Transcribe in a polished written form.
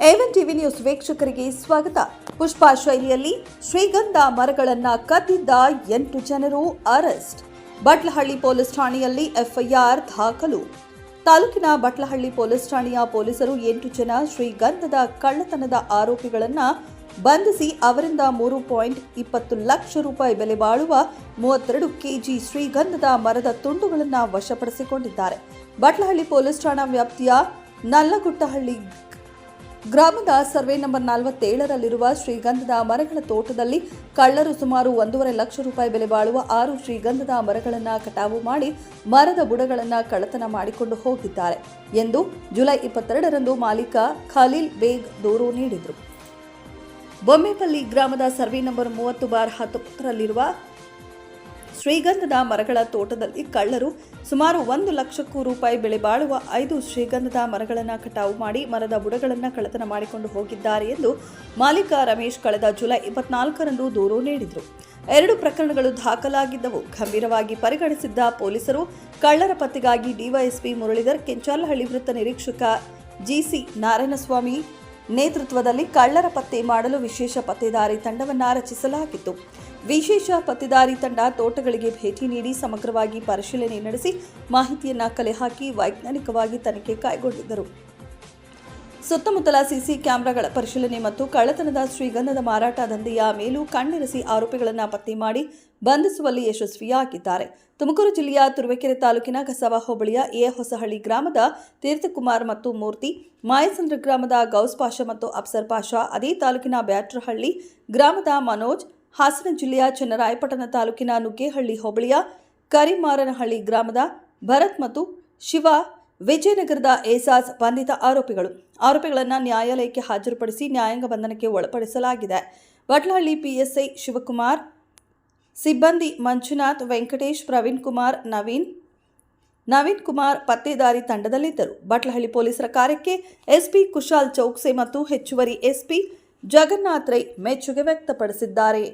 A one TV news ವೀಕ್ಷಕರಿಗೆ ಸ್ವಾಗತ. ಪುಷ್ಪ ಶೈಲಿಯಲ್ಲಿ ಶ್ರೀಗಂಧ ಮರಗಳನ್ನು ಕದ್ದಿದ್ದ 8 ಜನರು ಅರೆಸ್ಟ್. ಬಟ್ಲಹಳ್ಳಿ ಪೊಲೀಸ್ ಠಾಣೆಯಲ್ಲಿ ಎಫ್ಐಆರ್ ದಾಖಲು. ತಾಲೂಕಿನ ಬಟ್ಲಹಳ್ಳಿ ಪೊಲೀಸ್ ಠಾಣೆಯ ಪೊಲೀಸರು 8 ಜನ ಶ್ರೀಗಂಧದ ಕಳ್ಳತನದ ಆರೋಪಿಗಳನ್ನು ಬಂಧಿಸಿ ಅವರಿಂದ 3.20 ಲಕ್ಷ ರೂಪಾಯಿ ಬೆಲೆ ಬಾಳುವ 32 ಕೆಜಿ ಶ್ರೀಗಂಧದ ಮರದ ತುಂಡುಗಳನ್ನು ವಶಪಡಿಸಿಕೊಂಡಿದ್ದಾರೆ. ಬಟ್ಲಹಳ್ಳಿ ಪೊಲೀಸ್ ಠಾಣಾ ವ್ಯಾಪ್ತಿಯ ನಲ್ಲಗುಟ್ಟಹಳ್ಳಿ ಗ್ರಾಮದ ಸರ್ವೆ ನಂಬರ್ 47ರಲ್ಲಿರುವ ಶ್ರೀಗಂಧದ ಮರಗಳ ತೋಟದಲ್ಲಿ ಕಳ್ಳರು ಸುಮಾರು 1.5 ಲಕ್ಷ ರೂಪಾಯಿ ಬೆಲೆ ಬಾಳುವ 6 ಶ್ರೀಗಂಧದ ಮರಗಳನ್ನು ಕಟಾವು ಮಾಡಿ ಮರದ ಬುಡಗಳನ್ನು ಕಳ್ಳತನ ಮಾಡಿಕೊಂಡು ಹೋಗಿದ್ದಾರೆ ಎಂದು ಜುಲೈ 22ರಂದು ಮಾಲೀಕ ಖಲೀಲ್ ಬೇಗ್ ದೂರು ನೀಡಿದರು. ಬೊಮ್ಮೆಪಲ್ಲಿ ಗ್ರಾಮದ ಸರ್ವೆ ನಂಬರ್ 30/19ರಲ್ಲಿರುವ ಶ್ರೀಗಂಧದ ಮರಗಳ ತೋಟದಲ್ಲಿ ಕಳ್ಳರು ಸುಮಾರು 1 ಲಕ್ಷಕ್ಕೂ ರೂಪಾಯಿ ಬೆಲೆ ಬಾಳುವ 5 ಶ್ರೀಗಂಧದ ಮರಗಳನ್ನು ಕಟಾವು ಮಾಡಿ ಮರದ ಬುಡಗಳನ್ನು ಕಳ್ಳತನ ಮಾಡಿಕೊಂಡು ಹೋಗಿದ್ದಾರೆ ಎಂದು ಮಾಲೀಕ ರಮೇಶ್ ಕಳೆದ ಜುಲೈ 24ರಂದು ದೂರು ನೀಡಿದರು. 2 ಪ್ರಕರಣಗಳು ದಾಖಲಾಗಿದ್ದವು. ಗಂಭೀರವಾಗಿ ಪರಿಗಣಿಸಿದ್ದ ಪೊಲೀಸರು ಕಳ್ಳರ ಪತ್ತೆಗಾಗಿ ಡಿವೈಎಸ್ಪಿ ಮುರಳೀಧರ್, ಕೆಂಚಾಲಹಳ್ಳಿ ವೃತ್ತ ನಿರೀಕ್ಷಕ ಜಿಸಿ ನಾರಾಯಣಸ್ವಾಮಿ ನೇತೃತ್ವದಲ್ಲಿ ಕಳ್ಳರ ಪತ್ತೆ ಮಾಡಲು ವಿಶೇಷ ಪತ್ತೆದಾರಿ ತಂಡವನ್ನು ರಚಿಸಲಾಗಿತ್ತು. ವಿಶೇಷ ಪತ್ತೆದಾರಿ ತಂಡ ತೋಟಗಳಿಗೆ ಭೇಟಿ ನೀಡಿ ಸಮಗ್ರವಾಗಿ ಪರಿಶೀಲನೆ ನಡೆಸಿ ಮಾಹಿತಿಯನ್ನು ಕಲೆ ಹಾಕಿ ವೈಜ್ಞಾನಿಕವಾಗಿ ತನಿಖೆ ಕೈಗೊಂಡಿದ್ದರು. ಸುತ್ತಮುತ್ತಲ ಸಿಸಿ ಕ್ಯಾಮೆರಾಗಳ ಪರಿಶೀಲನೆ ಮತ್ತು ಕಳ್ಳತನದ ಶ್ರೀಗಂಧದ ಮಾರಾಟ ದಂಧೆಯ ಮೇಲೂ ಕಣ್ಣಿರಿಸಿ ಆರೋಪಿಗಳನ್ನು ಪತ್ತೆ ಮಾಡಿ ಬಂಧಿಸುವಲ್ಲಿ ಯಶಸ್ವಿಯಾಗಿದ್ದಾರೆ. ತುಮಕೂರು ಜಿಲ್ಲೆಯ ತುರುವೇಕೆರೆ ತಾಲೂಕಿನ ಕಸಬಾ ಹೋಬಳಿಯ ಹೊಸಹಳ್ಳಿ ಗ್ರಾಮದ ತೀರ್ಥಕುಮಾರ್ ಮತ್ತು ಮೂರ್ತಿ, ಮಾಯಸಂದ್ರ ಗ್ರಾಮದ ಗೌಸ್ ಪಾಷಾ ಮತ್ತು ಅಫ್ಸರ್ ಪಾಷಾ, ಅದೇ ತಾಲೂಕಿನ ಬ್ಯಾಟ್ರಹಳ್ಳಿ ಗ್ರಾಮದ ಮನೋಜ್, ಹಾಸನ ಜಿಲ್ಲೆಯ ಚನ್ನರಾಯಪಟ್ಟಣ ತಾಲೂಕಿನ ನುಗ್ಗೇಹಳ್ಳಿ ಹೋಬಳಿಯ ಕರಿಮಾರನಹಳ್ಳಿ ಗ್ರಾಮದ ಭರತ್ ಮತ್ತು ಶಿವ, ವಿಜಯನಗರದ ಏಸಾಜ್ ಬಂಧಿತ ಆರೋಪಿಗಳನ್ನು ನ್ಯಾಯಾಲಯಕ್ಕೆ ಹಾಜರುಪಡಿಸಿ ನ್ಯಾಯಾಂಗ ಬಂಧನಕ್ಕೆ ಒಳಪಡಿಸಲಾಗಿದೆ. ಬಟ್ಲಹಳ್ಳಿ ಪಿಎಸ್ಐ ಶಿವಕುಮಾರ್, ಸಿಬ್ಬಂದಿ ಮಂಜುನಾಥ್, ವೆಂಕಟೇಶ್, ಪ್ರವೀಣ್ ಕುಮಾರ್, ನವೀನ್ ಕುಮಾರ್ ಪತ್ತೇದಾರಿ ತಂಡದಲ್ಲಿದ್ದರು. ಬಟ್ಲಹಳ್ಳಿ ಪೊಲೀಸರ ಕಾರ್ಯಕ್ಕೆ ಎಸ್ಪಿ ಕುಶಾಲ್ ಚೌಕ್ಸೆ ಮತ್ತು ಹೆಚ್ಚುವರಿ ಎಸ್ಪಿ ಜಗನ್ನಾಥ್ ರೈ ಮೆಚ್ಚುಗೆ ವ್ಯಕ್ತಪಡಿಸಿದ್ದಾರೆ.